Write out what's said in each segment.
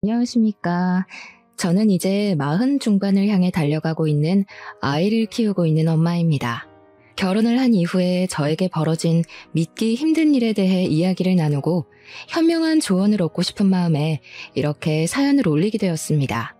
안녕하십니까. 저는 이제 40 중반을 향해 달려가고 있는 아이를 키우고 있는 엄마입니다. 결혼을 한 이후에 저에게 벌어진 믿기 힘든 일에 대해 이야기를 나누고 현명한 조언을 얻고 싶은 마음에 이렇게 사연을 올리게 되었습니다.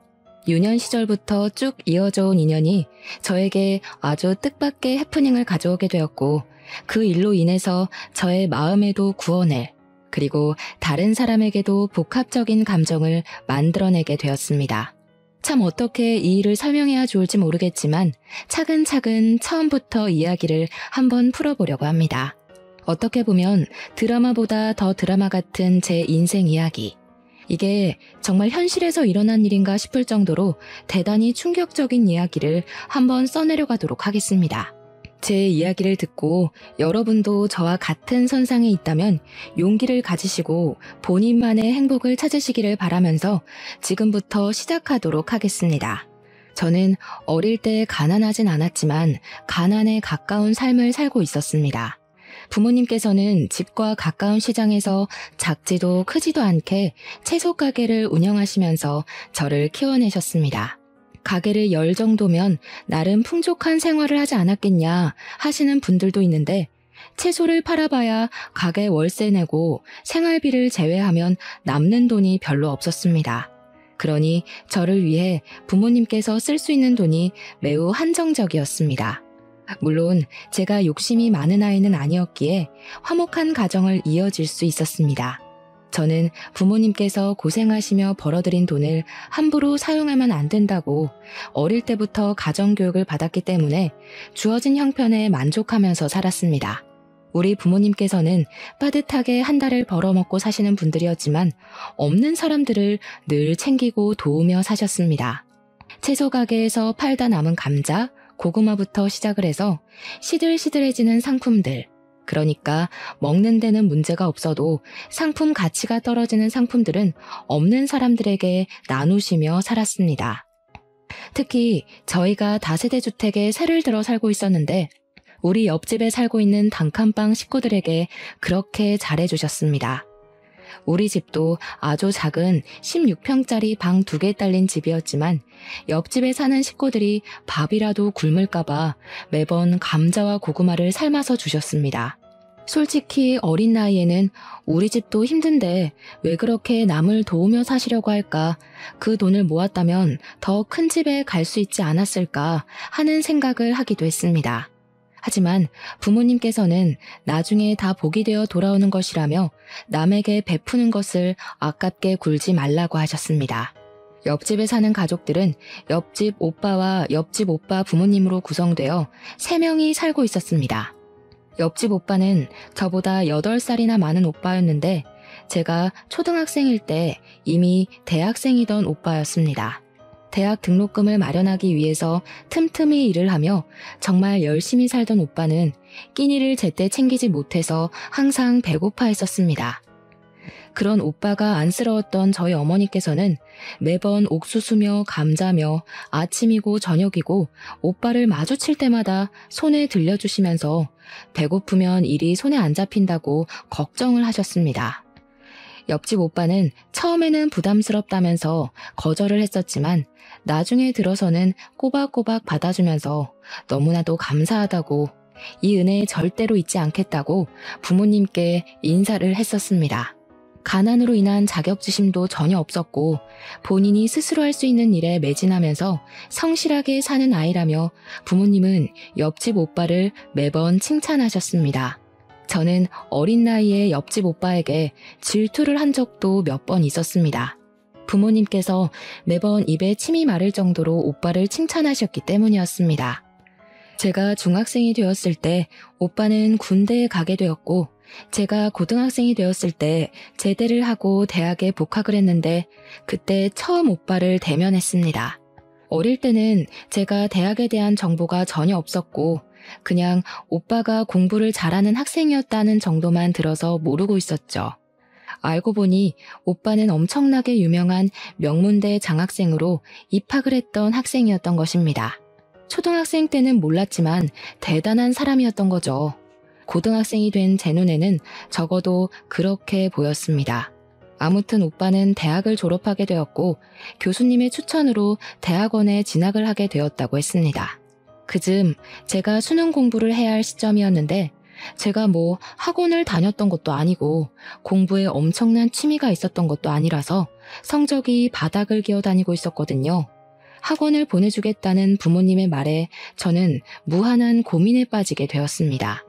유년 시절부터 쭉 이어져 온 인연이 저에게 아주 뜻밖의 해프닝을 가져오게 되었고, 그 일로 인해서 저의 마음에도 구원을, 그리고 다른 사람에게도 복합적인 감정을 만들어내게 되었습니다. 참 어떻게 이 일을 설명해야 좋을지 모르겠지만 차근차근 처음부터 이야기를 한번 풀어보려고 합니다. 어떻게 보면 드라마보다 더 드라마 같은 제 인생 이야기. 이게 정말 현실에서 일어난 일인가 싶을 정도로 대단히 충격적인 이야기를 한번 써내려가도록 하겠습니다. 제 이야기를 듣고 여러분도 저와 같은 선상에 있다면 용기를 가지시고 본인만의 행복을 찾으시기를 바라면서 지금부터 시작하도록 하겠습니다. 저는 어릴 때 가난하진 않았지만 가난에 가까운 삶을 살고 있었습니다. 부모님께서는 집과 가까운 시장에서 작지도 크지도 않게 채소 가게를 운영하시면서 저를 키워내셨습니다. 가게를 열 정도면 나름 풍족한 생활을 하지 않았겠냐 하시는 분들도 있는데, 채소를 팔아봐야 가게 월세 내고 생활비를 제외하면 남는 돈이 별로 없었습니다. 그러니 저를 위해 부모님께서 쓸 수 있는 돈이 매우 한정적이었습니다. 물론 제가 욕심이 많은 아이는 아니었기에 화목한 가정을 이어질 수 있었습니다. 저는 부모님께서 고생하시며 벌어들인 돈을 함부로 사용하면 안 된다고 어릴 때부터 가정교육을 받았기 때문에 주어진 형편에 만족하면서 살았습니다. 우리 부모님께서는 빠듯하게 한 달을 벌어먹고 사시는 분들이었지만 없는 사람들을 늘 챙기고 도우며 사셨습니다. 채소 가게에서 팔다 남은 감자, 고구마부터 시작을 해서 시들시들해지는 상품들, 그러니까 먹는 데는 문제가 없어도 상품 가치가 떨어지는 상품들은 없는 사람들에게 나누시며 살았습니다. 특히 저희가 다세대 주택에 새를 들어 살고 있었는데 우리 옆집에 살고 있는 단칸방 식구들에게 그렇게 잘해주셨습니다. 우리 집도 아주 작은 16평짜리 방 2개 딸린 집이었지만 옆집에 사는 식구들이 밥이라도 굶을까봐 매번 감자와 고구마를 삶아서 주셨습니다. 솔직히 어린 나이에는 우리 집도 힘든데 왜 그렇게 남을 도우며 사시려고 할까, 그 돈을 모았다면 더 큰 집에 갈 수 있지 않았을까 하는 생각을 하기도 했습니다. 하지만 부모님께서는 나중에 다 복이 되어 돌아오는 것이라며 남에게 베푸는 것을 아깝게 굴지 말라고 하셨습니다. 옆집에 사는 가족들은 옆집 오빠와 옆집 오빠 부모님으로 구성되어 3명이 살고 있었습니다. 옆집 오빠는 저보다 8살이나 많은 오빠였는데 제가 초등학생일 때 이미 대학생이던 오빠였습니다. 대학 등록금을 마련하기 위해서 틈틈이 일을 하며 정말 열심히 살던 오빠는 끼니를 제때 챙기지 못해서 항상 배고파했었습니다. 그런 오빠가 안쓰러웠던 저희 어머니께서는 매번 옥수수며 감자며 아침이고 저녁이고 오빠를 마주칠 때마다 손에 들려주시면서 배고프면 일이 손에 안 잡힌다고 걱정을 하셨습니다. 옆집 오빠는 처음에는 부담스럽다면서 거절을 했었지만 나중에 들어서는 꼬박꼬박 받아주면서 너무나도 감사하다고, 이 은혜 절대로 잊지 않겠다고 부모님께 인사를 했었습니다. 가난으로 인한 자격지심도 전혀 없었고 본인이 스스로 할 수 있는 일에 매진하면서 성실하게 사는 아이라며 부모님은 옆집 오빠를 매번 칭찬하셨습니다. 저는 어린 나이에 옆집 오빠에게 질투를 한 적도 몇 번 있었습니다. 부모님께서 매번 입에 침이 마를 정도로 오빠를 칭찬하셨기 때문이었습니다. 제가 중학생이 되었을 때 오빠는 군대에 가게 되었고, 제가 고등학생이 되었을 때 제대를 하고 대학에 복학을 했는데 그때 처음 오빠를 대면했습니다. 어릴 때는 제가 대학에 대한 정보가 전혀 없었고 그냥 오빠가 공부를 잘하는 학생이었다는 정도만 들어서 모르고 있었죠. 알고 보니 오빠는 엄청나게 유명한 명문대 장학생으로 입학을 했던 학생이었던 것입니다. 초등학생 때는 몰랐지만 대단한 사람이었던 거죠. 고등학생이 된 제 눈에는 적어도 그렇게 보였습니다. 아무튼 오빠는 대학을 졸업하게 되었고 교수님의 추천으로 대학원에 진학을 하게 되었다고 했습니다. 그즈음 제가 수능 공부를 해야 할 시점이었는데 제가 뭐 학원을 다녔던 것도 아니고 공부에 엄청난 취미가 있었던 것도 아니라서 성적이 바닥을 기어다니고 있었거든요. 학원을 보내주겠다는 부모님의 말에 저는 무한한 고민에 빠지게 되었습니다.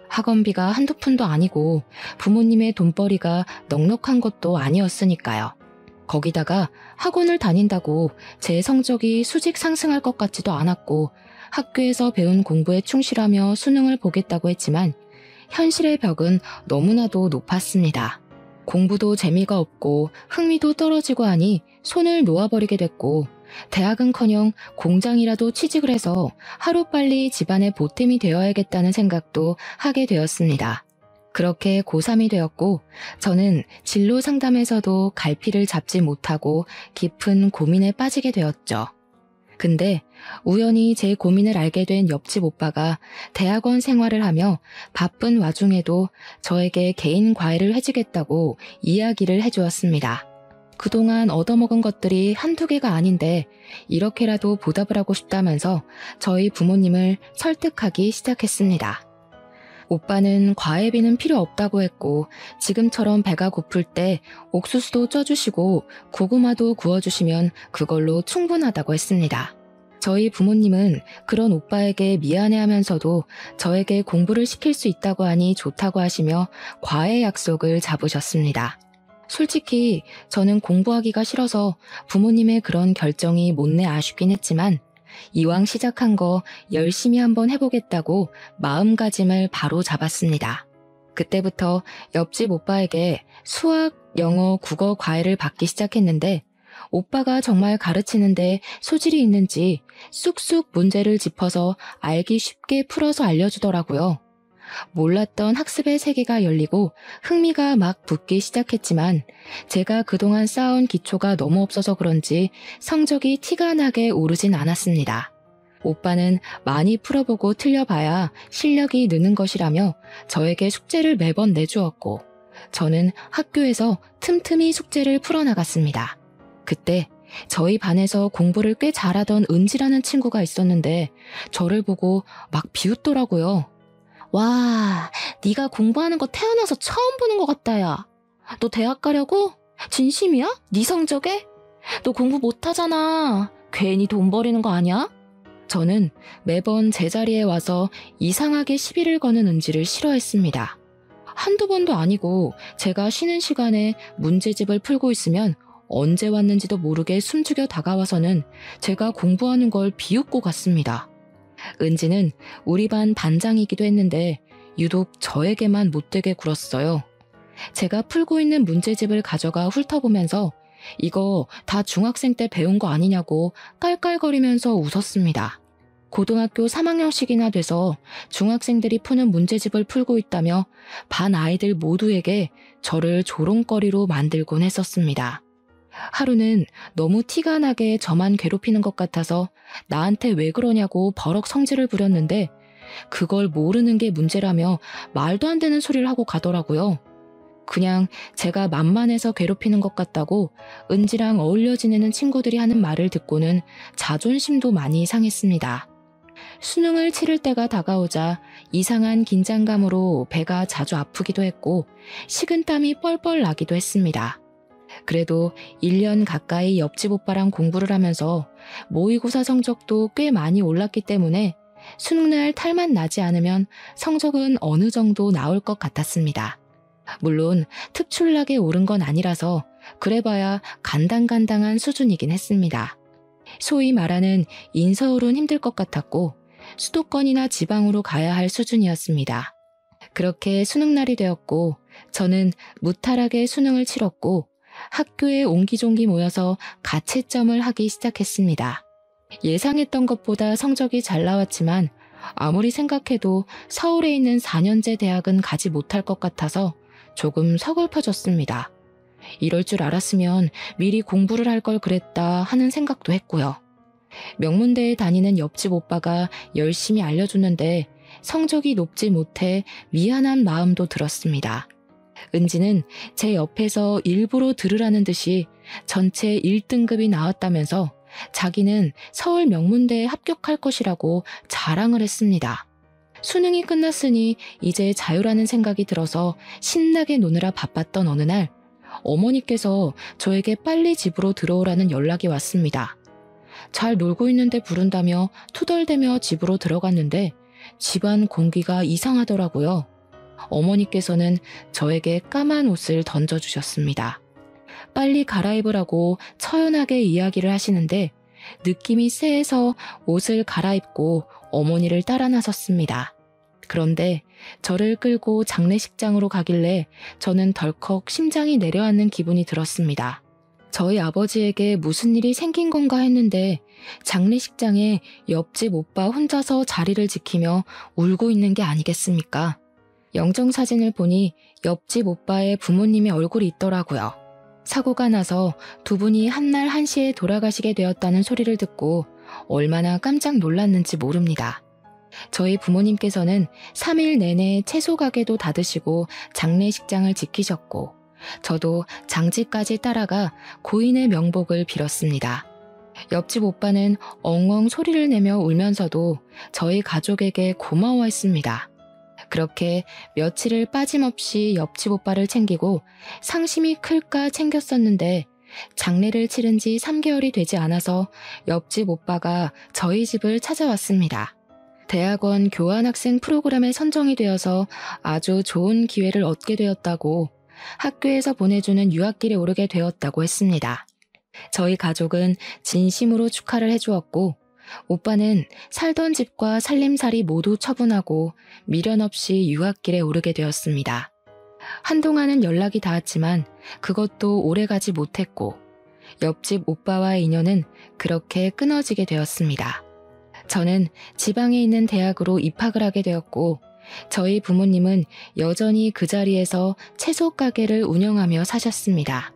학원비가 한두 푼도 아니고 부모님의 돈벌이가 넉넉한 것도 아니었으니까요. 거기다가 학원을 다닌다고 제 성적이 수직 상승할 것 같지도 않았고 학교에서 배운 공부에 충실하며 수능을 보겠다고 했지만 현실의 벽은 너무나도 높았습니다. 공부도 재미가 없고 흥미도 떨어지고 하니 손을 놓아버리게 됐고 대학은커녕 공장이라도 취직을 해서 하루빨리 집안의 보탬이 되어야겠다는 생각도 하게 되었습니다. 그렇게 고3이 되었고 저는 진로 상담에서도 갈피를 잡지 못하고 깊은 고민에 빠지게 되었죠. 근데 우연히 제 고민을 알게 된 옆집 오빠가 대학원 생활을 하며 바쁜 와중에도 저에게 개인 과외를 해주겠다고 이야기를 해주었습니다. 그동안 얻어먹은 것들이 한두 개가 아닌데 이렇게라도 보답을 하고 싶다면서 저희 부모님을 설득하기 시작했습니다. 오빠는 과외비는 필요 없다고 했고 지금처럼 배가 고플 때 옥수수도 쪄주시고 고구마도 구워주시면 그걸로 충분하다고 했습니다. 저희 부모님은 그런 오빠에게 미안해하면서도 저에게 공부를 시킬 수 있다고 하니 좋다고 하시며 과외 약속을 잡으셨습니다. 솔직히 저는 공부하기가 싫어서 부모님의 그런 결정이 못내 아쉽긴 했지만 이왕 시작한 거 열심히 한번 해보겠다고 마음가짐을 바로 잡았습니다. 그때부터 옆집 오빠에게 수학, 영어, 국어 과외를 받기 시작했는데 오빠가 정말 가르치는데 소질이 있는지 쑥쑥 문제를 짚어서 알기 쉽게 풀어서 알려주더라고요. 몰랐던 학습의 세계가 열리고 흥미가 막 붙기 시작했지만 제가 그동안 쌓아온 기초가 너무 없어서 그런지 성적이 티가 나게 오르진 않았습니다. 오빠는 많이 풀어보고 틀려봐야 실력이 느는 것이라며 저에게 숙제를 매번 내주었고 저는 학교에서 틈틈이 숙제를 풀어나갔습니다. 그때 저희 반에서 공부를 꽤 잘하던 은지라는 친구가 있었는데 저를 보고 막 비웃더라고요. 와, 네가 공부하는 거 태어나서 처음 보는 것 같다, 야. 너 대학 가려고? 진심이야? 네 성적에? 너 공부 못하잖아. 괜히 돈 버리는 거 아니야? 저는 매번 제자리에 와서 이상하게 시비를 거는 은지를 싫어했습니다. 한두 번도 아니고 제가 쉬는 시간에 문제집을 풀고 있으면 언제 왔는지도 모르게 숨죽여 다가와서는 제가 공부하는 걸 비웃고 갔습니다. 은지는 우리 반 반장이기도 했는데 유독 저에게만 못되게 굴었어요. 제가 풀고 있는 문제집을 가져가 훑어보면서 이거 다 중학생 때 배운 거 아니냐고 깔깔거리면서 웃었습니다. 고등학교 3학년씩이나 돼서 중학생들이 푸는 문제집을 풀고 있다며 반 아이들 모두에게 저를 조롱거리로 만들곤 했었습니다. 하루는 너무 티가 나게 저만 괴롭히는 것 같아서 나한테 왜 그러냐고 버럭 성질을 부렸는데 그걸 모르는 게 문제라며 말도 안 되는 소리를 하고 가더라고요. 그냥 제가 만만해서 괴롭히는 것 같다고 은지랑 어울려 지내는 친구들이 하는 말을 듣고는 자존심도 많이 상했습니다. 수능을 치를 때가 다가오자 이상한 긴장감으로 배가 자주 아프기도 했고 식은땀이 뻘뻘 나기도 했습니다. 그래도 1년 가까이 옆집 오빠랑 공부를 하면서 모의고사 성적도 꽤 많이 올랐기 때문에 수능날 탈만 나지 않으면 성적은 어느 정도 나올 것 같았습니다. 물론 특출나게 오른 건 아니라서 그래봐야 간당간당한 수준이긴 했습니다. 소위 말하는 인서울은 힘들 것 같았고 수도권이나 지방으로 가야 할 수준이었습니다. 그렇게 수능날이 되었고 저는 무탈하게 수능을 치렀고 학교에 옹기종기 모여서 가채점을 하기 시작했습니다. 예상했던 것보다 성적이 잘 나왔지만 아무리 생각해도 서울에 있는 4년제 대학은 가지 못할 것 같아서 조금 서글퍼졌습니다. 이럴 줄 알았으면 미리 공부를 할 걸 그랬다 하는 생각도 했고요. 명문대에 다니는 옆집 오빠가 열심히 알려주는데 성적이 높지 못해 미안한 마음도 들었습니다. 은지는 제 옆에서 일부러 들으라는 듯이 전체 1등급이 나왔다면서 자기는 서울 명문대에 합격할 것이라고 자랑을 했습니다. 수능이 끝났으니 이제 자유라는 생각이 들어서 신나게 노느라 바빴던 어느 날 어머니께서 저에게 빨리 집으로 들어오라는 연락이 왔습니다. 잘 놀고 있는데 부른다며 투덜대며 집으로 들어갔는데 집안 공기가 이상하더라고요. 어머니께서는 저에게 까만 옷을 던져주셨습니다. 빨리 갈아입으라고 처연하게 이야기를 하시는데 느낌이 쎄해서 옷을 갈아입고 어머니를 따라 나섰습니다. 그런데 저를 끌고 장례식장으로 가길래 저는 덜컥 심장이 내려앉는 기분이 들었습니다. 저희 아버지에게 무슨 일이 생긴 건가 했는데 장례식장에 옆집 오빠 혼자서 자리를 지키며 울고 있는 게 아니겠습니까? 영정사진을 보니 옆집 오빠의 부모님의 얼굴이 있더라고요. 사고가 나서 두 분이 한날 한시에 돌아가시게 되었다는 소리를 듣고 얼마나 깜짝 놀랐는지 모릅니다. 저희 부모님께서는 3일 내내 채소 가게도 닫으시고 장례식장을 지키셨고 저도 장지까지 따라가 고인의 명복을 빌었습니다. 옆집 오빠는 엉엉 소리를 내며 울면서도 저희 가족에게 고마워했습니다. 그렇게 며칠을 빠짐없이 옆집 오빠를 챙기고 상심이 클까 챙겼었는데 장례를 치른 지 3개월이 되지 않아서 옆집 오빠가 저희 집을 찾아왔습니다. 대학원 교환학생 프로그램에 선정이 되어서 아주 좋은 기회를 얻게 되었다고 학교에서 보내주는 유학길에 오르게 되었다고 했습니다. 저희 가족은 진심으로 축하를 해주었고 오빠는 살던 집과 살림살이 모두 처분하고 미련 없이 유학길에 오르게 되었습니다. 한동안은 연락이 닿았지만 그것도 오래가지 못했고 옆집 오빠와의 인연은 그렇게 끊어지게 되었습니다. 저는 지방에 있는 대학으로 입학을 하게 되었고 저희 부모님은 여전히 그 자리에서 채소 가게를 운영하며 사셨습니다.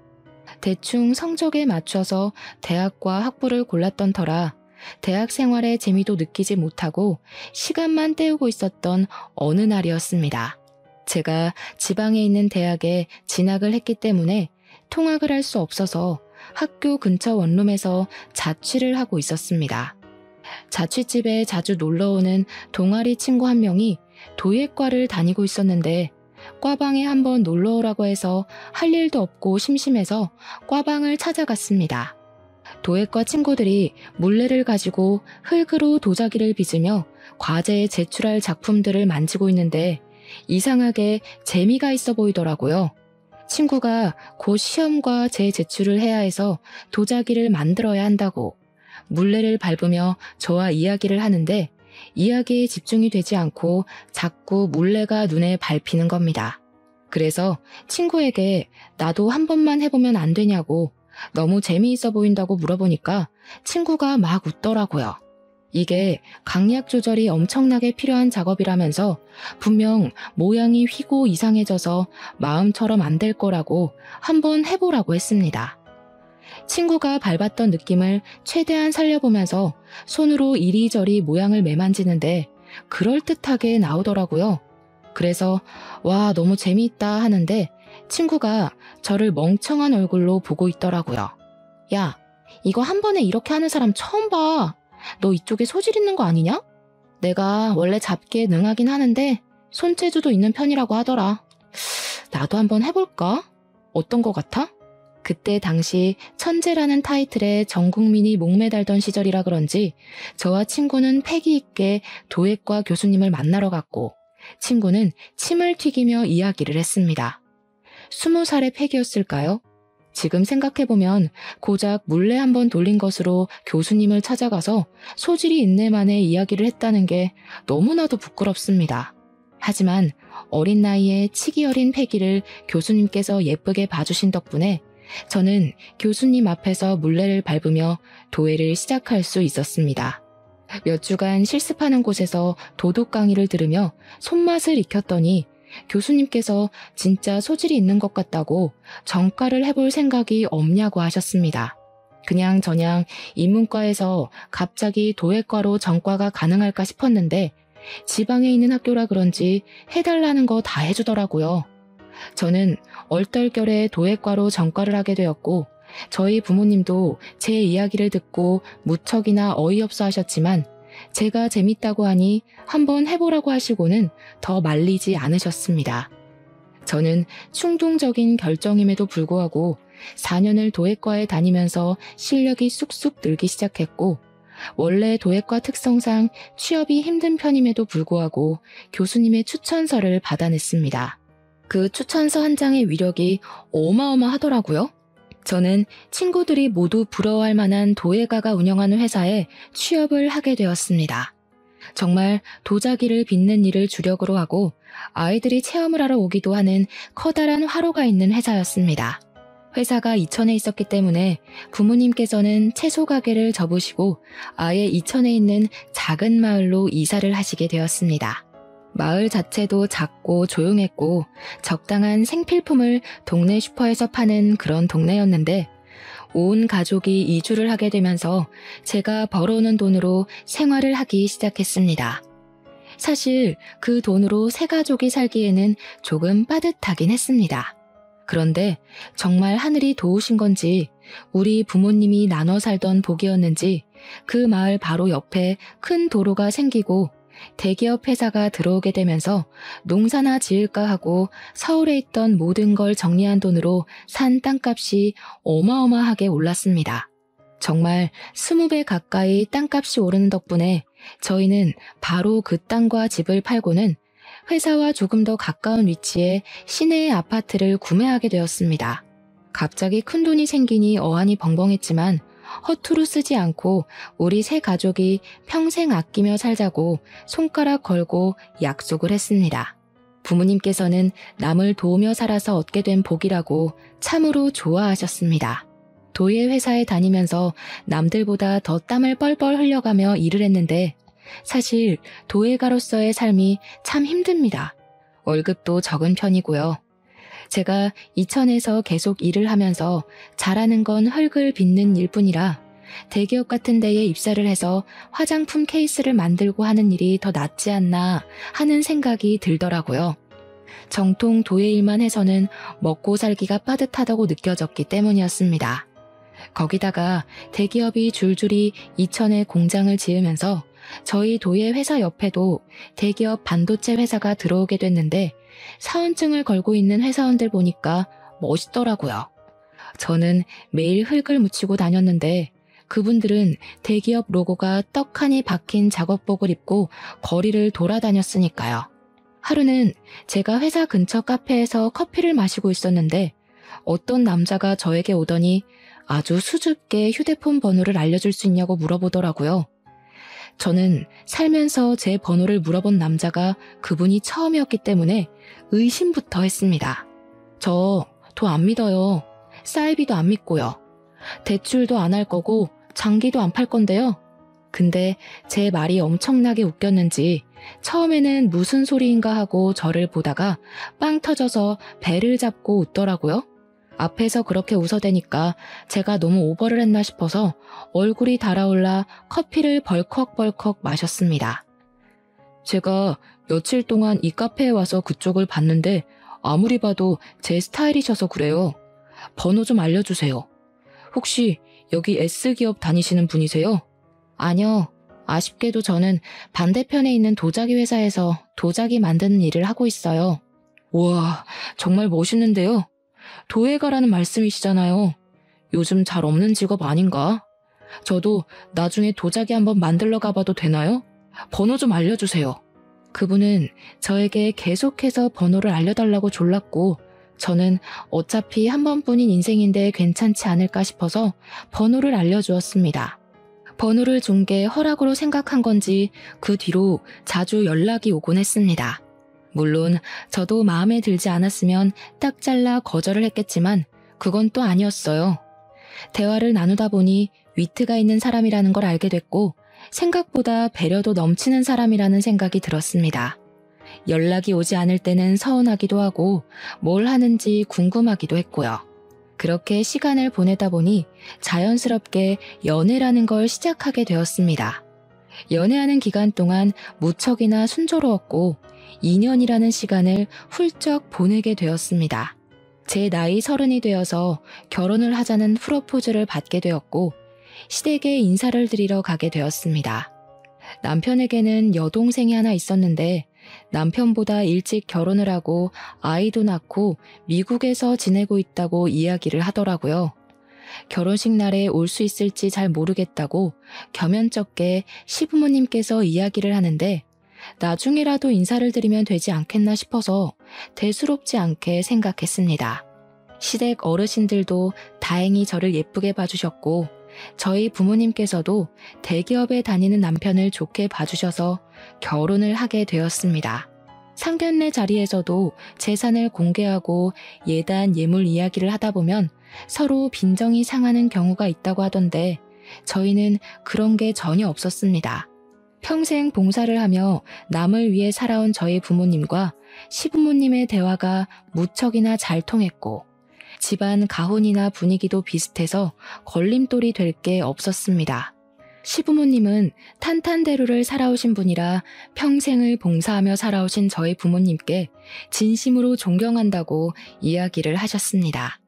대충 성적에 맞춰서 대학과 학부를 골랐던 터라 대학 생활의 재미도 느끼지 못하고 시간만 때우고 있었던 어느 날이었습니다. 제가 지방에 있는 대학에 진학을 했기 때문에 통학을 할 수 없어서 학교 근처 원룸에서 자취를 하고 있었습니다. 자취집에 자주 놀러오는 동아리 친구 한 명이 도예과를 다니고 있었는데 과방에 한번 놀러오라고 해서 할 일도 없고 심심해서 과방을 찾아갔습니다. 도예과 친구들이 물레를 가지고 흙으로 도자기를 빚으며 과제에 제출할 작품들을 만지고 있는데 이상하게 재미가 있어 보이더라고요. 친구가 곧 시험과 제출을 해야 해서 도자기를 만들어야 한다고 물레를 밟으며 저와 이야기를 하는데 이야기에 집중이 되지 않고 자꾸 물레가 눈에 밟히는 겁니다. 그래서 친구에게 나도 한 번만 해보면 안 되냐고 너무 재미있어 보인다고 물어보니까 친구가 막 웃더라고요. 이게 강약 조절이 엄청나게 필요한 작업이라면서 분명 모양이 휘고 이상해져서 마음처럼 안 될 거라고 한번 해보라고 했습니다. 친구가 밟았던 느낌을 최대한 살려보면서 손으로 이리저리 모양을 매만지는데 그럴듯하게 나오더라고요. 그래서 와 너무 재미있다 하는데 친구가 저를 멍청한 얼굴로 보고 있더라고요. 야, 이거 한 번에 이렇게 하는 사람 처음 봐. 너 이쪽에 소질 있는 거 아니냐? 내가 원래 잡기에 능하긴 하는데 손재주도 있는 편이라고 하더라. 나도 한번 해볼까? 어떤 거 같아? 그때 당시 천재라는 타이틀에 전 국민이 목매달던 시절이라 그런지 저와 친구는 패기 있게 도예과 교수님을 만나러 갔고 친구는 침을 튀기며 이야기를 했습니다. 20살의 패기였을까요? 지금 생각해보면 고작 물레 한번 돌린 것으로 교수님을 찾아가서 소질이 있네만의 이야기를 했다는 게 너무나도 부끄럽습니다. 하지만 어린 나이에 치기 어린 패기를 교수님께서 예쁘게 봐주신 덕분에 저는 교수님 앞에서 물레를 밟으며 도예를 시작할 수 있었습니다. 몇 주간 실습하는 곳에서 도독 강의를 들으며 손맛을 익혔더니 교수님께서 진짜 소질이 있는 것 같다고 전과를 해볼 생각이 없냐고 하셨습니다. 그냥저냥 인문과에서 갑자기 도예과로 전과가 가능할까 싶었는데 지방에 있는 학교라 그런지 해달라는 거 다 해주더라고요. 저는 얼떨결에 도예과로 전과를 하게 되었고 저희 부모님도 제 이야기를 듣고 무척이나 어이없어 하셨지만 제가 재밌다고 하니 한번 해보라고 하시고는 더 말리지 않으셨습니다. 저는 충동적인 결정임에도 불구하고 4년을 도예과에 다니면서 실력이 쑥쑥 늘기 시작했고 원래 도예과 특성상 취업이 힘든 편임에도 불구하고 교수님의 추천서를 받아냈습니다. 그 추천서 한 장의 위력이 어마어마하더라고요. 저는 친구들이 모두 부러워할 만한 도예가가 운영하는 회사에 취업을 하게 되었습니다. 정말 도자기를 빚는 일을 주력으로 하고 아이들이 체험을 하러 오기도 하는 커다란 화로가 있는 회사였습니다. 회사가 이천에 있었기 때문에 부모님께서는 채소 가게를 접으시고 아예 이천에 있는 작은 마을로 이사를 하시게 되었습니다. 마을 자체도 작고 조용했고 적당한 생필품을 동네 슈퍼에서 파는 그런 동네였는데 온 가족이 이주를 하게 되면서 제가 벌어오는 돈으로 생활을 하기 시작했습니다. 사실 그 돈으로 세 가족이 살기에는 조금 빠듯하긴 했습니다. 그런데 정말 하늘이 도우신 건지 우리 부모님이 나눠 살던 복이었는지 그 마을 바로 옆에 큰 도로가 생기고 대기업 회사가 들어오게 되면서 농사나 지을까 하고 서울에 있던 모든 걸 정리한 돈으로 산 땅값이 어마어마하게 올랐습니다. 정말 20배 가까이 땅값이 오르는 덕분에 저희는 바로 그 땅과 집을 팔고는 회사와 조금 더 가까운 위치에 시내의 아파트를 구매하게 되었습니다. 갑자기 큰 돈이 생기니 어안이 벙벙했지만 허투루 쓰지 않고 우리 세 가족이 평생 아끼며 살자고 손가락 걸고 약속을 했습니다. 부모님께서는 남을 도우며 살아서 얻게 된 복이라고 참으로 좋아하셨습니다. 도예 회사에 다니면서 남들보다 더 땀을 뻘뻘 흘려가며 일을 했는데 사실 도예가로서의 삶이 참 힘듭니다. 월급도 적은 편이고요. 제가 이천에서 계속 일을 하면서 잘하는 건 흙을 빚는 일뿐이라 대기업 같은 데에 입사를 해서 화장품 케이스를 만들고 하는 일이 더 낫지 않나 하는 생각이 들더라고요. 정통 도예 일만 해서는 먹고 살기가 빠듯하다고 느껴졌기 때문이었습니다. 거기다가 대기업이 줄줄이 이천에 공장을 지으면서 저희 도예 회사 옆에도 대기업 반도체 회사가 들어오게 됐는데 사원증을 걸고 있는 회사원들 보니까 멋있더라고요. 저는 매일 흙을 묻히고 다녔는데 그분들은 대기업 로고가 떡하니 박힌 작업복을 입고 거리를 돌아다녔으니까요. 하루는 제가 회사 근처 카페에서 커피를 마시고 있었는데 어떤 남자가 저에게 오더니 아주 수줍게 휴대폰 번호를 알려줄 수 있냐고 물어보더라고요. 저는 살면서 제 번호를 물어본 남자가 그분이 처음이었기 때문에 의심부터 했습니다. 저 도 안 믿어요. 사이비도 안 믿고요. 대출도 안 할 거고 장기도 안 팔 건데요. 근데 제 말이 엄청나게 웃겼는지 처음에는 무슨 소리인가 하고 저를 보다가 빵 터져서 배를 잡고 웃더라고요. 앞에서 그렇게 웃어대니까 제가 너무 오버를 했나 싶어서 얼굴이 달아올라 커피를 벌컥벌컥 마셨습니다. 제가 며칠 동안 이 카페에 와서 그쪽을 봤는데 아무리 봐도 제 스타일이셔서 그래요. 번호 좀 알려주세요. 혹시 여기 S기업 다니시는 분이세요? 아니요. 아쉽게도 저는 반대편에 있는 도자기 회사에서 도자기 만드는 일을 하고 있어요. 우와, 정말 멋있는데요. 도예가라는 말씀이시잖아요. 요즘 잘 없는 직업 아닌가? 저도 나중에 도자기 한번 만들러 가봐도 되나요? 번호 좀 알려주세요. 그분은 저에게 계속해서 번호를 알려달라고 졸랐고 저는 어차피 한 번뿐인 인생인데 괜찮지 않을까 싶어서 번호를 알려주었습니다. 번호를 준 게 허락으로 생각한 건지 그 뒤로 자주 연락이 오곤 했습니다. 물론 저도 마음에 들지 않았으면 딱 잘라 거절을 했겠지만 그건 또 아니었어요. 대화를 나누다 보니 위트가 있는 사람이라는 걸 알게 됐고 생각보다 배려도 넘치는 사람이라는 생각이 들었습니다. 연락이 오지 않을 때는 서운하기도 하고 뭘 하는지 궁금하기도 했고요. 그렇게 시간을 보내다 보니 자연스럽게 연애라는 걸 시작하게 되었습니다. 연애하는 기간 동안 무척이나 순조로웠고 2년이라는 시간을 훌쩍 보내게 되었습니다. 제 나이 30이 되어서 결혼을 하자는 프로포즈를 받게 되었고 시댁에 인사를 드리러 가게 되었습니다. 남편에게는 여동생이 하나 있었는데 남편보다 일찍 결혼을 하고 아이도 낳고 미국에서 지내고 있다고 이야기를 하더라고요. 결혼식 날에 올 수 있을지 잘 모르겠다고 겸연쩍게 시부모님께서 이야기를 하는데 나중에라도 인사를 드리면 되지 않겠나 싶어서 대수롭지 않게 생각했습니다. 시댁 어르신들도 다행히 저를 예쁘게 봐주셨고 저희 부모님께서도 대기업에 다니는 남편을 좋게 봐주셔서 결혼을 하게 되었습니다. 상견례 자리에서도 재산을 공개하고 예단 예물 이야기를 하다 보면 서로 빈정이 상하는 경우가 있다고 하던데 저희는 그런 게 전혀 없었습니다. 평생 봉사를 하며 남을 위해 살아온 저희 부모님과 시부모님의 대화가 무척이나 잘 통했고 집안 가훈이나 분위기도 비슷해서 걸림돌이 될 게 없었습니다. 시부모님은 탄탄대로를 살아오신 분이라 평생을 봉사하며 살아오신 저희 부모님께 진심으로 존경한다고 이야기를 하셨습니다.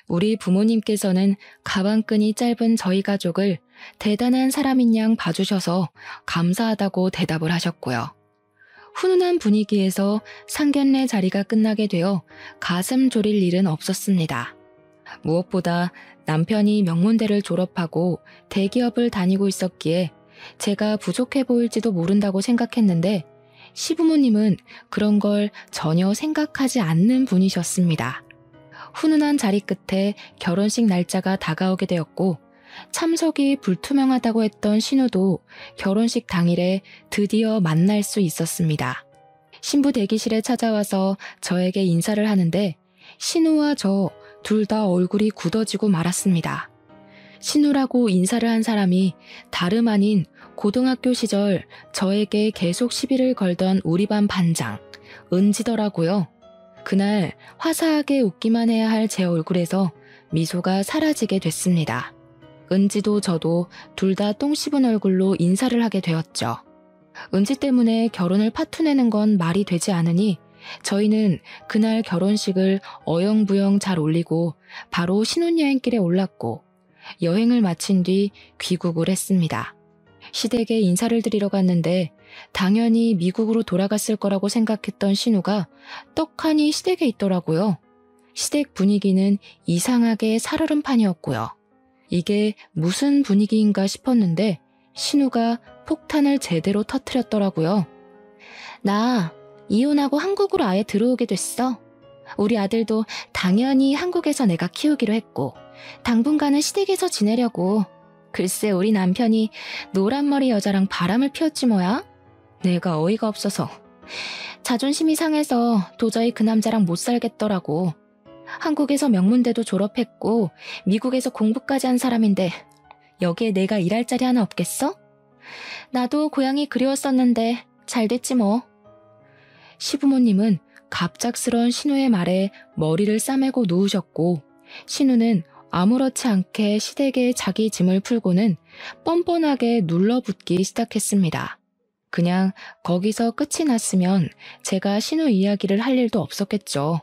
우리 부모님께서는 가방끈이 짧은 저희 가족을 대단한 사람인 양 봐주셔서 감사하다고 대답을 하셨고요. 훈훈한 분위기에서 상견례 자리가 끝나게 되어 가슴 졸일 일은 없었습니다. 무엇보다 남편이 명문대를 졸업하고 대기업을 다니고 있었기에 제가 부족해 보일지도 모른다고 생각했는데 시부모님은 그런 걸 전혀 생각하지 않는 분이셨습니다. 훈훈한 자리 끝에 결혼식 날짜가 다가오게 되었고 참석이 불투명하다고 했던 신우도 결혼식 당일에 드디어 만날 수 있었습니다. 신부 대기실에 찾아와서 저에게 인사를 하는데 신우와 저 둘 다 얼굴이 굳어지고 말았습니다. 신우라고 인사를 한 사람이 다름 아닌 고등학교 시절 저에게 계속 시비를 걸던 우리 반 반장 은지더라고요. 그날 화사하게 웃기만 해야 할 제 얼굴에서 미소가 사라지게 됐습니다. 은지도 저도 둘 다 똥 씹은 얼굴로 인사를 하게 되었죠. 은지 때문에 결혼을 파투내는 건 말이 되지 않으니 저희는 그날 결혼식을 어영부영 잘 올리고 바로 신혼여행길에 올랐고 여행을 마친 뒤 귀국을 했습니다. 시댁에 인사를 드리러 갔는데 당연히 미국으로 돌아갔을 거라고 생각했던 신우가 떡하니 시댁에 있더라고요. 시댁 분위기는 이상하게 살얼음판이었고요. 이게 무슨 분위기인가 싶었는데 신우가 폭탄을 제대로 터뜨렸더라고요. 나 이혼하고 한국으로 아예 들어오게 됐어. 우리 아들도 당연히 한국에서 내가 키우기로 했고 당분간은 시댁에서 지내려고. 글쎄 우리 남편이 노란머리 여자랑 바람을 피웠지 뭐야. 내가 어이가 없어서 자존심이 상해서 도저히 그 남자랑 못 살겠더라고. 한국에서 명문대도 졸업했고 미국에서 공부까지 한 사람인데 여기에 내가 일할 자리 하나 없겠어? 나도 고향이 그리웠었는데 잘 됐지 뭐. 시부모님은 갑작스런 신우의 말에 머리를 싸매고 누우셨고 신우는 아무렇지 않게 시댁에 자기 짐을 풀고는 뻔뻔하게 눌러붙기 시작했습니다. 그냥 거기서 끝이 났으면 제가 신우 이야기를 할 일도 없었겠죠.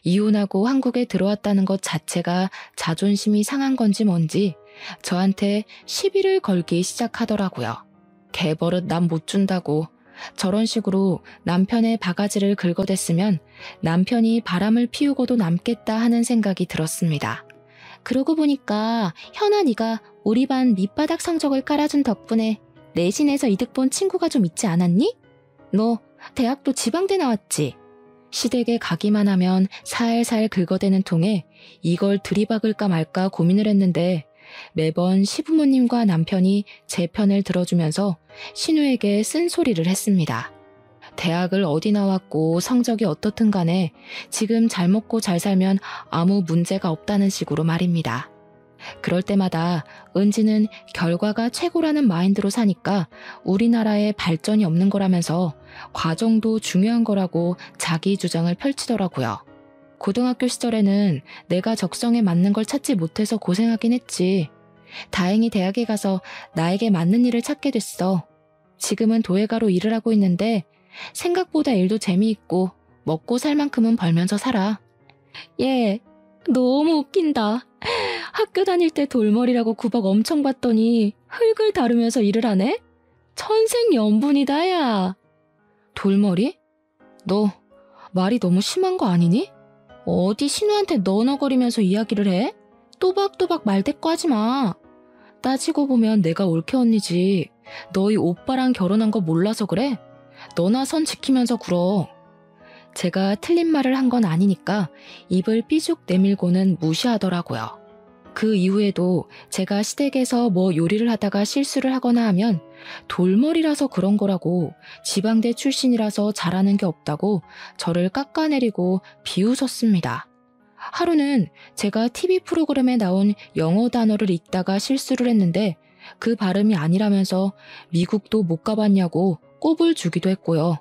이혼하고 한국에 들어왔다는 것 자체가 자존심이 상한 건지 뭔지 저한테 시비를 걸기 시작하더라고요. 개버릇 남 못 준다고. 저런 식으로 남편의 바가지를 긁어댔으면 남편이 바람을 피우고도 남겠다 하는 생각이 들었습니다. 그러고 보니까 현아 네가 우리 반 밑바닥 성적을 깔아준 덕분에 내신에서 이득 본 친구가 좀 있지 않았니? 너 대학도 지방대 나왔지? 시댁에 가기만 하면 살살 긁어대는 통에 이걸 들이박을까 말까 고민을 했는데 매번 시부모님과 남편이 제 편을 들어주면서 신우에게 쓴소리를 했습니다. 대학을 어디 나왔고 성적이 어떻든 간에 지금 잘 먹고 잘 살면 아무 문제가 없다는 식으로 말입니다. 그럴 때마다 은지는 결과가 최고라는 마인드로 사니까 우리나라에 발전이 없는 거라면서 과정도 중요한 거라고 자기 주장을 펼치더라고요. 고등학교 시절에는 내가 적성에 맞는 걸 찾지 못해서 고생하긴 했지. 다행히 대학에 가서 나에게 맞는 일을 찾게 됐어. 지금은 도예가로 일을 하고 있는데 생각보다 일도 재미있고 먹고 살 만큼은 벌면서 살아. 얘, 너무 웃긴다. 학교 다닐 때 돌머리라고 구박 엄청 받더니 흙을 다루면서 일을 하네? 천생연분이다, 야. 돌머리? 너 말이 너무 심한 거 아니니? 어디 신우한테 너너거리면서 이야기를 해? 또박또박 말대꾸 하지 마. 따지고 보면 내가 올케 언니지. 너희 오빠랑 결혼한 거 몰라서 그래? 너나 선 지키면서 굴어. 제가 틀린 말을 한 건 아니니까 입을 삐죽 내밀고는 무시하더라고요. 그 이후에도 제가 시댁에서 뭐 요리를 하다가 실수를 하거나 하면 돌머리라서 그런 거라고, 지방대 출신이라서 잘하는 게 없다고 저를 깎아내리고 비웃었습니다. 하루는 제가 TV 프로그램에 나온 영어 단어를 읽다가 실수를 했는데 그 발음이 아니라면서 미국도 못 가봤냐고 꼽을 주기도 했고요.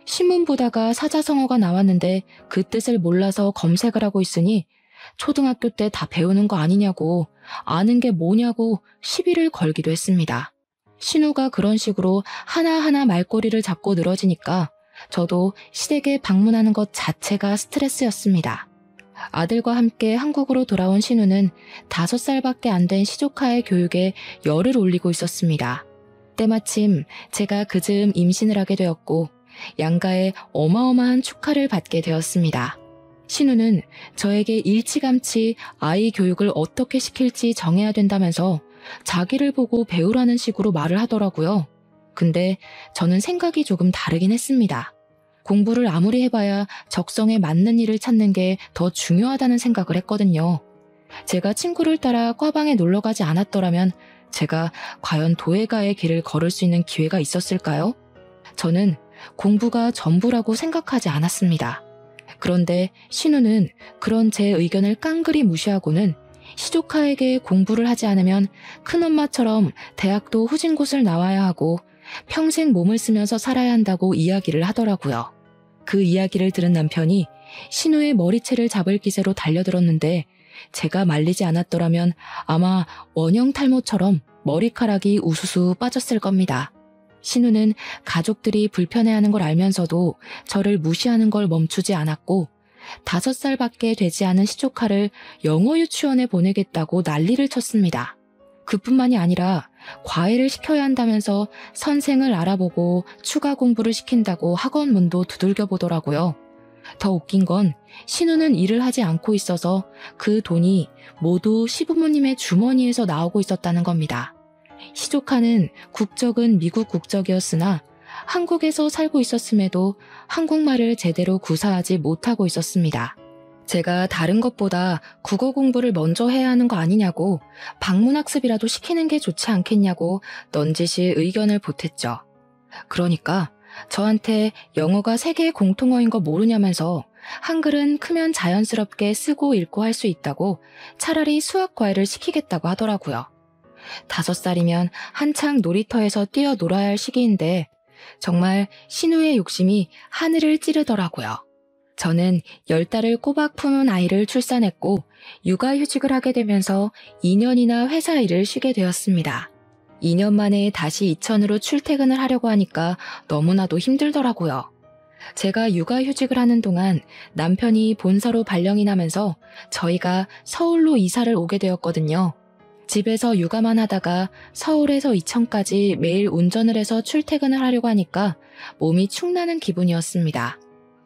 신문 보다가 사자성어가 나왔는데 그 뜻을 몰라서 검색을 하고 있으니 초등학교 때 다 배우는 거 아니냐고, 아는 게 뭐냐고 시비를 걸기도 했습니다. 신우가 그런 식으로 하나하나 말꼬리를 잡고 늘어지니까 저도 시댁에 방문하는 것 자체가 스트레스였습니다. 아들과 함께 한국으로 돌아온 신우는 5살밖에 안 된 시조카의 교육에 열을 올리고 있었습니다. 때마침 제가 그즈음 임신을 하게 되었고 양가의 어마어마한 축하를 받게 되었습니다. 신우는 저에게 일찌감치 아이 교육을 어떻게 시킬지 정해야 된다면서 자기를 보고 배우라는 식으로 말을 하더라고요. 근데 저는 생각이 조금 다르긴 했습니다. 공부를 아무리 해봐야 적성에 맞는 일을 찾는 게 더 중요하다는 생각을 했거든요. 제가 친구를 따라 과방에 놀러 가지 않았더라면 제가 과연 도예가의 길을 걸을 수 있는 기회가 있었을까요? 저는 공부가 전부라고 생각하지 않았습니다. 그런데 신우는 그런 제 의견을 깡그리 무시하고는 시조카에게 공부를 하지 않으면 큰엄마처럼 대학도 후진곳을 나와야 하고 평생 몸을 쓰면서 살아야 한다고 이야기를 하더라고요. 그 이야기를 들은 남편이 신우의 머리채를 잡을 기세로 달려들었는데 제가 말리지 않았더라면 아마 원형 탈모처럼 머리카락이 우수수 빠졌을 겁니다. 신우는 가족들이 불편해하는 걸 알면서도 저를 무시하는 걸 멈추지 않았고 5살밖에 되지 않은 시조카를 영어 유치원에 보내겠다고 난리를 쳤습니다. 그뿐만이 아니라 과외를 시켜야 한다면서 선생을 알아보고 추가 공부를 시킨다고 학원 문도 두들겨 보더라고요. 더 웃긴 건 신우는 일을 하지 않고 있어서 그 돈이 모두 시부모님의 주머니에서 나오고 있었다는 겁니다. 시조카는 국적은 미국 국적이었으나 한국에서 살고 있었음에도 한국말을 제대로 구사하지 못하고 있었습니다. 제가 다른 것보다 국어 공부를 먼저 해야 하는 거 아니냐고, 방문학습이라도 시키는 게 좋지 않겠냐고 넌지시 의견을 보탰죠. 그러니까 저한테 영어가 세계의 공통어인 거 모르냐면서 한글은 크면 자연스럽게 쓰고 읽고 할 수 있다고 차라리 수학 과외를 시키겠다고 하더라고요. 5살이면 한창 놀이터에서 뛰어놀아야 할 시기인데 정말 신우의 욕심이 하늘을 찌르더라고요. 저는 10달을 꼬박 품은 아이를 출산했고 육아휴직을 하게 되면서 2년이나 회사 일을 쉬게 되었습니다. 2년 만에 다시 이천으로 출퇴근을 하려고 하니까 너무나도 힘들더라고요. 제가 육아휴직을 하는 동안 남편이 본사로 발령이 나면서 저희가 서울로 이사를 오게 되었거든요. 집에서 육아만 하다가 서울에서 이천까지 매일 운전을 해서 출퇴근을 하려고 하니까 몸이 축나는 기분이었습니다.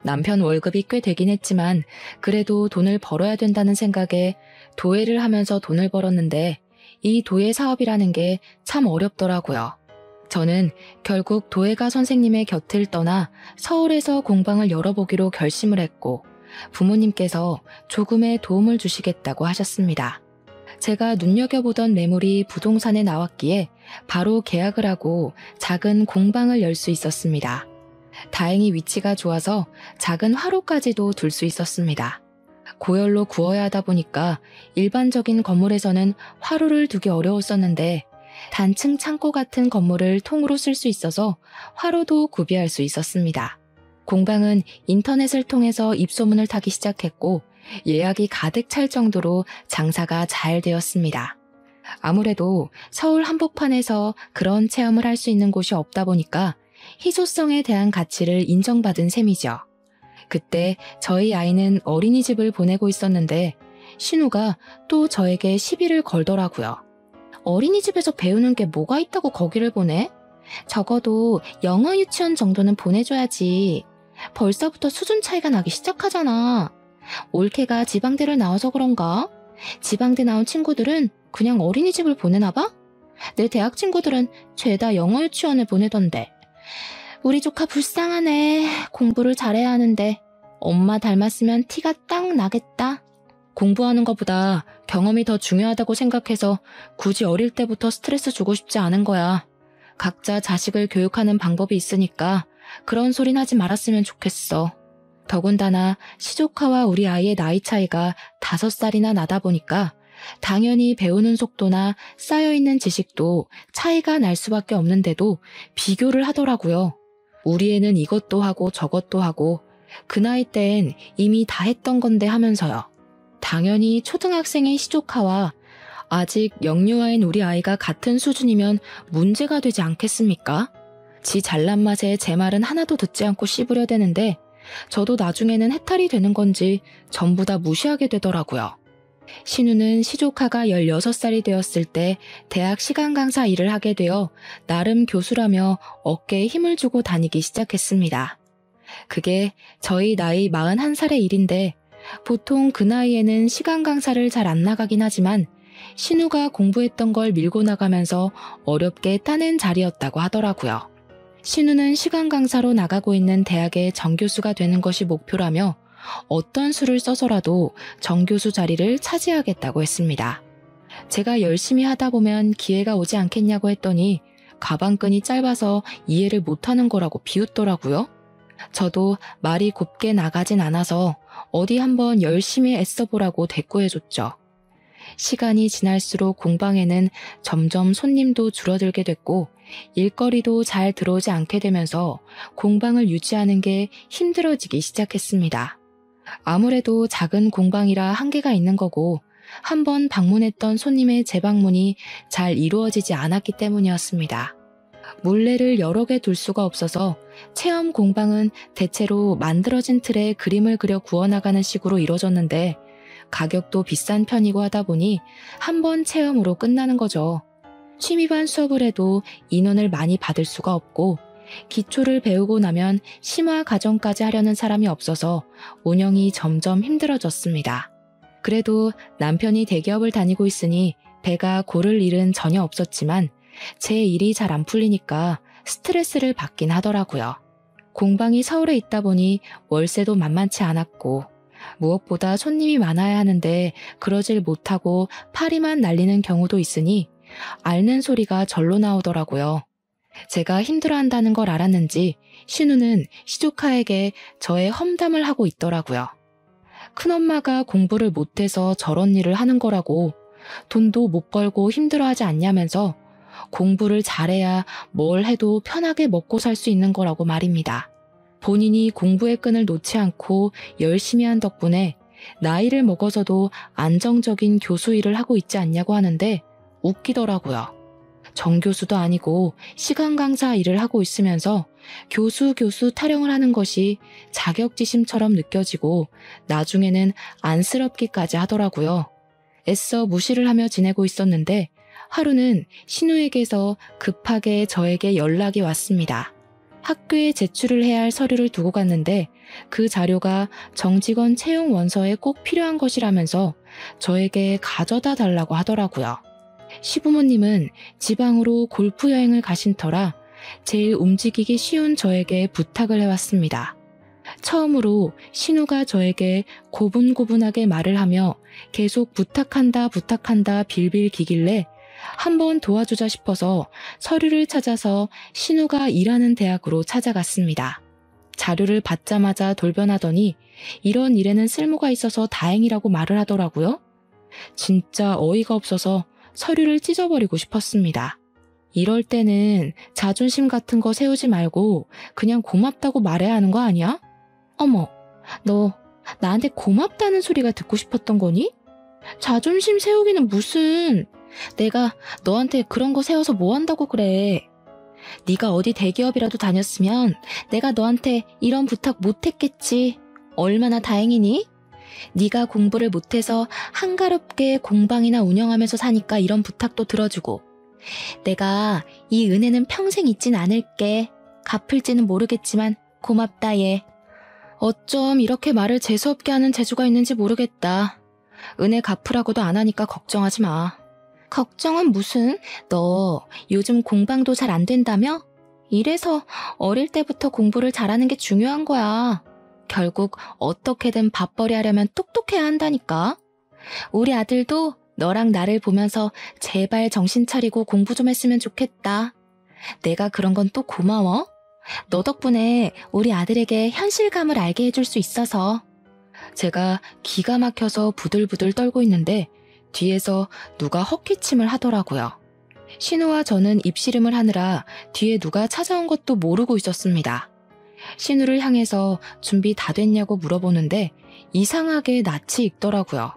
남편 월급이 꽤 되긴 했지만 그래도 돈을 벌어야 된다는 생각에 도예를 하면서 돈을 벌었는데 이 도예 사업이라는 게 참 어렵더라고요. 저는 결국 도예가 선생님의 곁을 떠나 서울에서 공방을 열어보기로 결심을 했고 부모님께서 조금의 도움을 주시겠다고 하셨습니다. 제가 눈여겨보던 매물이 부동산에 나왔기에 바로 계약을 하고 작은 공방을 열 수 있었습니다. 다행히 위치가 좋아서 작은 화로까지도 둘 수 있었습니다. 고열로 구워야 하다 보니까 일반적인 건물에서는 화로를 두기 어려웠었는데 단층 창고 같은 건물을 통으로 쓸 수 있어서 화로도 구비할 수 있었습니다. 공방은 인터넷을 통해서 입소문을 타기 시작했고 예약이 가득 찰 정도로 장사가 잘 되었습니다. 아무래도 서울 한복판에서 그런 체험을 할 수 있는 곳이 없다 보니까 희소성에 대한 가치를 인정받은 셈이죠. 그때 저희 아이는 어린이집을 보내고 있었는데 신우가 또 저에게 시비를 걸더라고요. 어린이집에서 배우는 게 뭐가 있다고 거기를 보내? 적어도 영어 유치원 정도는 보내줘야지. 벌써부터 수준 차이가 나기 시작하잖아. 올케가 지방대를 나와서 그런가? 지방대 나온 친구들은 그냥 어린이집을 보내나 봐? 내 대학 친구들은 죄다 영어 유치원을 보내던데. 우리 조카 불쌍하네. 공부를 잘해야 하는데 엄마 닮았으면 티가 딱 나겠다. 공부하는 것보다 경험이 더 중요하다고 생각해서 굳이 어릴 때부터 스트레스 주고 싶지 않은 거야. 각자 자식을 교육하는 방법이 있으니까 그런 소린 하지 말았으면 좋겠어. 더군다나 시조카와 우리 아이의 나이 차이가 5살이나 나다 보니까 당연히 배우는 속도나 쌓여있는 지식도 차이가 날 수밖에 없는데도 비교를 하더라고요. 우리 애는 이것도 하고 저것도 하고 그 나이 땐 이미 다 했던 건데 하면서요. 당연히 초등학생의 시조카와 아직 영유아인 우리 아이가 같은 수준이면 문제가 되지 않겠습니까? 지 잘난 맛에 제 말은 하나도 듣지 않고 씹으려 대는데 저도 나중에는 해탈이 되는 건지 전부 다 무시하게 되더라고요. 신우는 시조카가 16살이 되었을 때 대학 시간 강사 일을 하게 되어 나름 교수라며 어깨에 힘을 주고 다니기 시작했습니다. 그게 저희 나이 41살의 일인데 보통 그 나이에는 시간 강사를 잘 안 나가긴 하지만 신우가 공부했던 걸 밀고 나가면서 어렵게 따낸 자리였다고 하더라고요. 신우는 시간 강사로 나가고 있는 대학의 정교수가 되는 것이 목표라며 어떤 수를 써서라도 정교수 자리를 차지하겠다고 했습니다. 제가 열심히 하다 보면 기회가 오지 않겠냐고 했더니 가방끈이 짧아서 이해를 못하는 거라고 비웃더라고요. 저도 말이 곱게 나가진 않아서 어디 한번 열심히 애써보라고 대꾸해줬죠. 시간이 지날수록 공방에는 점점 손님도 줄어들게 됐고 일거리도 잘 들어오지 않게 되면서 공방을 유지하는 게 힘들어지기 시작했습니다. 아무래도 작은 공방이라 한계가 있는 거고 한번 방문했던 손님의 재방문이 잘 이루어지지 않았기 때문이었습니다. 물레를 여러 개 둘 수가 없어서 체험 공방은 대체로 만들어진 틀에 그림을 그려 구워나가는 식으로 이루어졌는데 가격도 비싼 편이고 하다 보니 한 번 체험으로 끝나는 거죠. 취미반 수업을 해도 인원을 많이 받을 수가 없고 기초를 배우고 나면 심화 과정까지 하려는 사람이 없어서 운영이 점점 힘들어졌습니다. 그래도 남편이 대기업을 다니고 있으니 배가 고를 일은 전혀 없었지만 제 일이 잘 안 풀리니까 스트레스를 받긴 하더라고요. 공방이 서울에 있다 보니 월세도 만만치 않았고 무엇보다 손님이 많아야 하는데 그러질 못하고 파리만 날리는 경우도 있으니 앓는 소리가 절로 나오더라고요. 제가 힘들어한다는 걸 알았는지 신우는 시조카에게 저의 험담을 하고 있더라고요. 큰엄마가 공부를 못해서 저런 일을 하는 거라고 돈도 못 벌고 힘들어하지 않냐면서 공부를 잘해야 뭘 해도 편하게 먹고 살 수 있는 거라고 말입니다. 본인이 공부의 끈을 놓지 않고 열심히 한 덕분에 나이를 먹어서도 안정적인 교수 일을 하고 있지 않냐고 하는데 웃기더라고요. 정교수도 아니고 시간 강사 일을 하고 있으면서 교수 타령을 하는 것이 자격지심처럼 느껴지고 나중에는 안쓰럽기까지 하더라고요. 애써 무시를 하며 지내고 있었는데 하루는 신우에게서 급하게 저에게 연락이 왔습니다. 학교에 제출을 해야 할 서류를 두고 갔는데 그 자료가 정직원 채용 원서에 꼭 필요한 것이라면서 저에게 가져다 달라고 하더라고요. 시부모님은 지방으로 골프 여행을 가신 터라 제일 움직이기 쉬운 저에게 부탁을 해왔습니다. 처음으로 신우가 저에게 고분고분하게 말을 하며 계속 부탁한다 빌빌 기길래 한번 도와주자 싶어서 서류를 찾아서 신우가 일하는 대학으로 찾아갔습니다. 자료를 받자마자 돌변하더니 이런 일에는 쓸모가 있어서 다행이라고 말을 하더라고요. 진짜 어이가 없어서 서류를 찢어버리고 싶었습니다. 이럴 때는 자존심 같은 거 세우지 말고 그냥 고맙다고 말해야 하는 거 아니야? 어머, 너 나한테 고맙다는 소리가 듣고 싶었던 거니? 자존심 세우기는 무슨... 내가 너한테 그런 거 세워서 뭐 한다고 그래. 네가 어디 대기업이라도 다녔으면 내가 너한테 이런 부탁 못했겠지. 얼마나 다행이니? 네가 공부를 못해서 한가롭게 공방이나 운영하면서 사니까 이런 부탁도 들어주고 내가 이 은혜는 평생 잊진 않을게. 갚을지는 모르겠지만 고맙다 얘. 어쩜 이렇게 말을 재수없게 하는 재주가 있는지 모르겠다. 은혜 갚으라고도 안 하니까 걱정하지 마. 걱정은 무슨? 너 요즘 공방도 잘 안 된다며? 이래서 어릴 때부터 공부를 잘하는 게 중요한 거야. 결국 어떻게든 밥벌이 하려면 똑똑해야 한다니까. 우리 아들도 너랑 나를 보면서 제발 정신 차리고 공부 좀 했으면 좋겠다. 내가 그런 건 또 고마워. 너 덕분에 우리 아들에게 현실감을 알게 해줄 수 있어서. 제가 기가 막혀서 부들부들 떨고 있는데 뒤에서 누가 헛기침을 하더라고요. 신우와 저는 입씨름을 하느라 뒤에 누가 찾아온 것도 모르고 있었습니다. 신우를 향해서 준비 다 됐냐고 물어보는데 이상하게 낯이 익더라고요.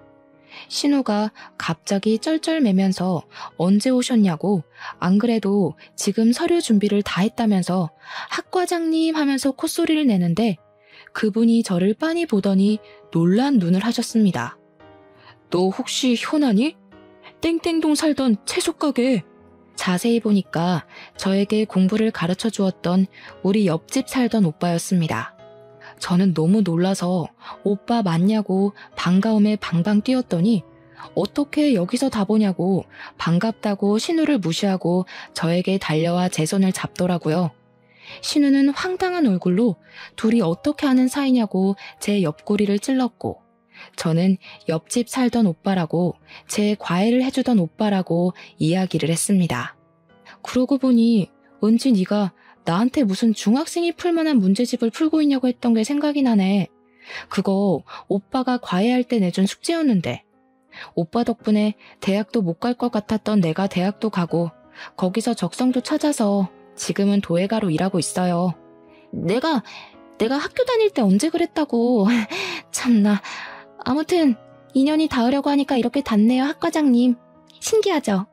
신우가 갑자기 쩔쩔매면서 언제 오셨냐고, 안 그래도 지금 서류 준비를 다 했다면서 학과장님 하면서 콧소리를 내는데 그분이 저를 빤히 보더니 놀란 눈을 하셨습니다. 너 혹시 효나니? 땡땡동 살던 채소가게. 자세히 보니까 저에게 공부를 가르쳐 주었던 우리 옆집 살던 오빠였습니다. 저는 너무 놀라서 오빠 맞냐고 반가움에 방방 뛰었더니 어떻게 여기서 다 보냐고 반갑다고 신우를 무시하고 저에게 달려와 제 손을 잡더라고요. 신우는 황당한 얼굴로 둘이 어떻게 하는 사이냐고 제 옆구리를 찔렀고, 저는 옆집 살던 오빠라고, 제 과외를 해주던 오빠라고 이야기를 했습니다. 그러고 보니 은지 네가 나한테 무슨 중학생이 풀만한 문제집을 풀고 있냐고 했던 게 생각이 나네. 그거 오빠가 과외할 때 내준 숙제였는데. 오빠 덕분에 대학도 못 갈 것 같았던 내가 대학도 가고 거기서 적성도 찾아서 지금은 도예가로 일하고 있어요. 내가 학교 다닐 때 언제 그랬다고. 참나. 아무튼 인연이 닿으려고 하니까 이렇게 닿네요, 학과장님. 신기하죠?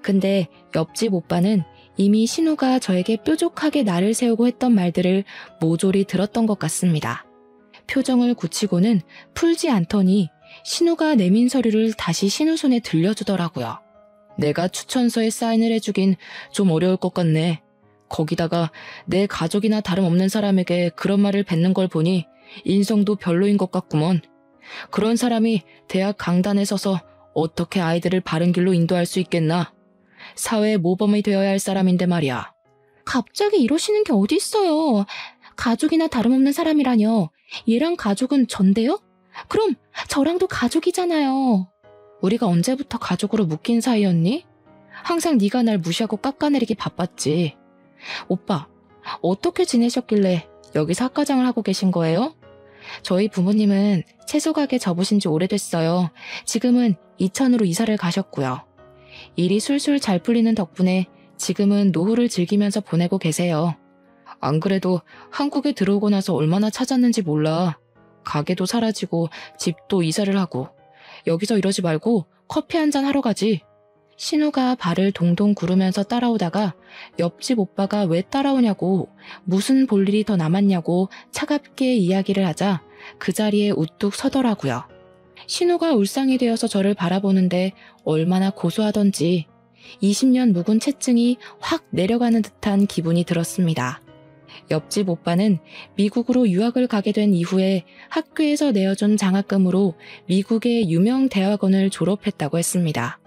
근데 옆집 오빠는 이미 신우가 저에게 뾰족하게 날을 세우고 했던 말들을 모조리 들었던 것 같습니다. 표정을 굳히고는 풀지 않더니 신우가 내민 서류를 다시 신우 손에 들려주더라고요. 내가 추천서에 사인을 해주긴 좀 어려울 것 같네. 거기다가 내 가족이나 다름없는 사람에게 그런 말을 뱉는 걸 보니 인성도 별로인 것 같구먼. 그런 사람이 대학 강단에 서서 어떻게 아이들을 바른 길로 인도할 수 있겠나? 사회의 모범이 되어야 할 사람인데 말이야. 갑자기 이러시는 게 어디 있어요. 가족이나 다름없는 사람이라뇨. 얘랑 가족은 전데요? 그럼 저랑도 가족이잖아요. 우리가 언제부터 가족으로 묶인 사이였니? 항상 네가 날 무시하고 깎아내리기 바빴지. 오빠, 어떻게 지내셨길래 여기서 학과장을 하고 계신 거예요? 저희 부모님은 채소 가게 접으신 지 오래됐어요. 지금은 이천으로 이사를 가셨고요. 일이 술술 잘 풀리는 덕분에 지금은 노후를 즐기면서 보내고 계세요. 안 그래도 한국에 들어오고 나서 얼마나 찾았는지 몰라. 가게도 사라지고 집도 이사를 하고. 여기서 이러지 말고 커피 한잔 하러 가지. 신우가 발을 동동 구르면서 따라오다가 옆집 오빠가 왜 따라오냐고, 무슨 볼일이 더 남았냐고 차갑게 이야기를 하자 그 자리에 우뚝 서더라고요. 신우가 울상이 되어서 저를 바라보는데 얼마나 고소하던지 20년 묵은 채증이 확 내려가는 듯한 기분이 들었습니다. 옆집 오빠는 미국으로 유학을 가게 된 이후에 학교에서 내어준 장학금으로 미국의 유명 대학원을 졸업했다고 했습니다.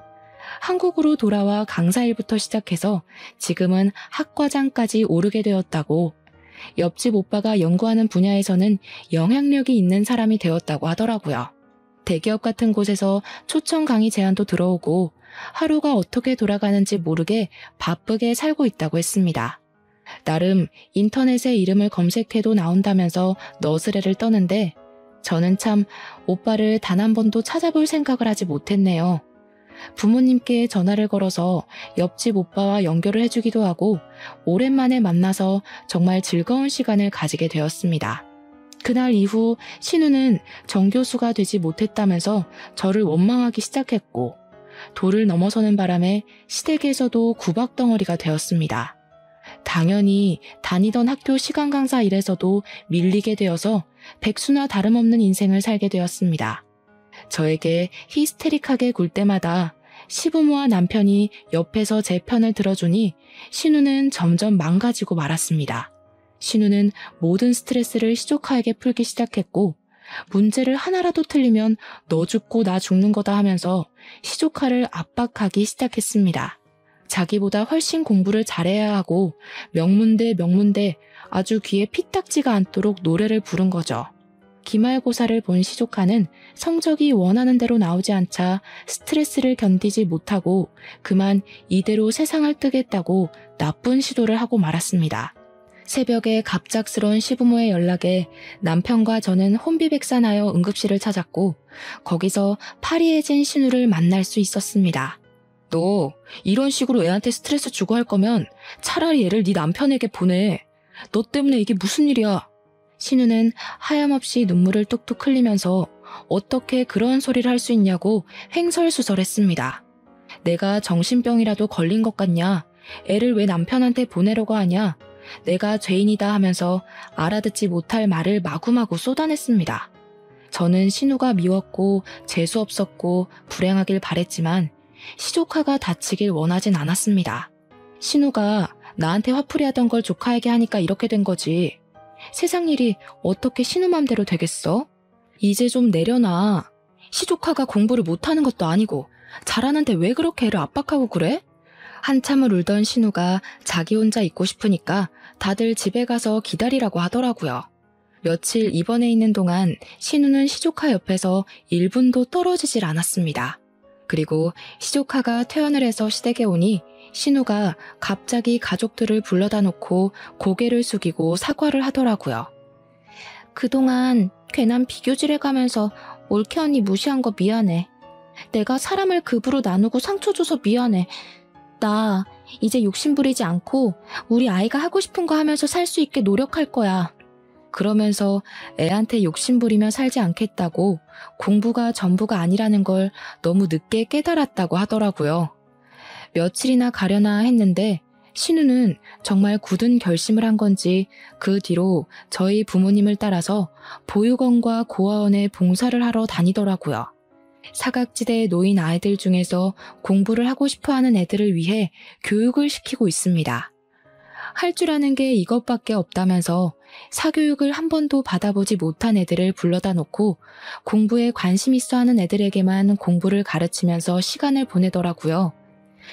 한국으로 돌아와 강사일부터 시작해서 지금은 학과장까지 오르게 되었다고, 옆집 오빠가 연구하는 분야에서는 영향력이 있는 사람이 되었다고 하더라고요. 대기업 같은 곳에서 초청 강의 제안도 들어오고 하루가 어떻게 돌아가는지 모르게 바쁘게 살고 있다고 했습니다. 나름 인터넷에 이름을 검색해도 나온다면서 너스레를 떠는데 저는 참 오빠를 단 한 번도 찾아볼 생각을 하지 못했네요. 부모님께 전화를 걸어서 옆집 오빠와 연결을 해주기도 하고 오랜만에 만나서 정말 즐거운 시간을 가지게 되었습니다. 그날 이후 신우는 정교수가 되지 못했다면서 저를 원망하기 시작했고, 도를 넘어서는 바람에 시댁에서도 구박덩어리가 되었습니다. 당연히 다니던 학교 시간 강사 일에서도 밀리게 되어서 백수나 다름없는 인생을 살게 되었습니다. 저에게 히스테릭하게 굴 때마다 시부모와 남편이 옆에서 제 편을 들어주니 신우는 점점 망가지고 말았습니다. 신우는 모든 스트레스를 시조카에게 풀기 시작했고 문제를 하나라도 틀리면 너 죽고 나 죽는 거다 하면서 시조카를 압박하기 시작했습니다. 자기보다 훨씬 공부를 잘해야 하고 명문대 아주 귀에 피딱지가 않도록 노래를 부른 거죠. 기말고사를 본 시조카는 성적이 원하는 대로 나오지 않자 스트레스를 견디지 못하고 그만 이대로 세상을 뜨겠다고 나쁜 시도를 하고 말았습니다. 새벽에 갑작스러운 시부모의 연락에 남편과 저는 혼비백산하여 응급실을 찾았고 거기서 파리해진 신우를 만날 수 있었습니다. 너 이런 식으로 애한테 스트레스 주고 할 거면 차라리 애를 네 남편에게 보내. 너 때문에 이게 무슨 일이야. 신우는 하염없이 눈물을 뚝뚝 흘리면서 어떻게 그런 소리를 할 수 있냐고 횡설수설했습니다. 내가 정신병이라도 걸린 것 같냐? 애를 왜 남편한테 보내려고 하냐? 내가 죄인이다 하면서 알아듣지 못할 말을 마구마구 쏟아냈습니다. 저는 신우가 미웠고 재수없었고 불행하길 바랬지만 시조카가 다치길 원하진 않았습니다. 신우가 나한테 화풀이하던 걸 조카에게 하니까 이렇게 된 거지. 세상 일이 어떻게 신우 맘대로 되겠어? 이제 좀 내려놔. 시조카가 공부를 못하는 것도 아니고 잘하는데 왜 그렇게 애를 압박하고 그래? 한참을 울던 신우가 자기 혼자 있고 싶으니까 다들 집에 가서 기다리라고 하더라고요. 며칠 입원해 있는 동안 신우는 시조카 옆에서 1분도 떨어지질 않았습니다. 그리고 시조카가 퇴원을 해서 시댁에 오니 신우가 갑자기 가족들을 불러다 놓고 고개를 숙이고 사과를 하더라고요. 그동안 괜한 비교질해가면서 올케 언니 무시한 거 미안해. 내가 사람을 급으로 나누고 상처 줘서 미안해. 나 이제 욕심부리지 않고 우리 아이가 하고 싶은 거 하면서 살 수 있게 노력할 거야. 그러면서 애한테 욕심부리며 살지 않겠다고 공부가 전부가 아니라는 걸 너무 늦게 깨달았다고 하더라고요. 며칠이나 가려나 했는데 신우는 정말 굳은 결심을 한 건지 그 뒤로 저희 부모님을 따라서 보육원과 고아원에 봉사를 하러 다니더라고요. 사각지대에 놓인 아이들 중에서 공부를 하고 싶어하는 애들을 위해 교육을 시키고 있습니다. 할 줄 아는 게 이것밖에 없다면서 사교육을 한 번도 받아보지 못한 애들을 불러다 놓고 공부에 관심 있어 하는 애들에게만 공부를 가르치면서 시간을 보내더라고요.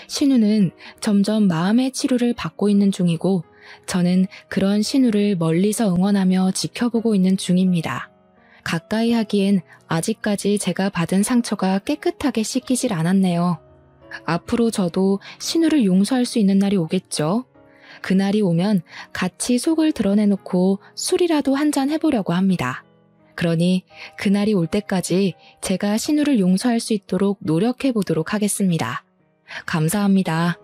신우는 점점 마음의 치료를 받고 있는 중이고 저는 그런 신우를 멀리서 응원하며 지켜보고 있는 중입니다. 가까이 하기엔 아직까지 제가 받은 상처가 깨끗하게 씻기질 않았네요. 앞으로 저도 신우를 용서할 수 있는 날이 오겠죠. 그날이 오면 같이 속을 드러내놓고 술이라도 한잔 해보려고 합니다. 그러니 그날이 올 때까지 제가 신우를 용서할 수 있도록 노력해보도록 하겠습니다. 감사합니다.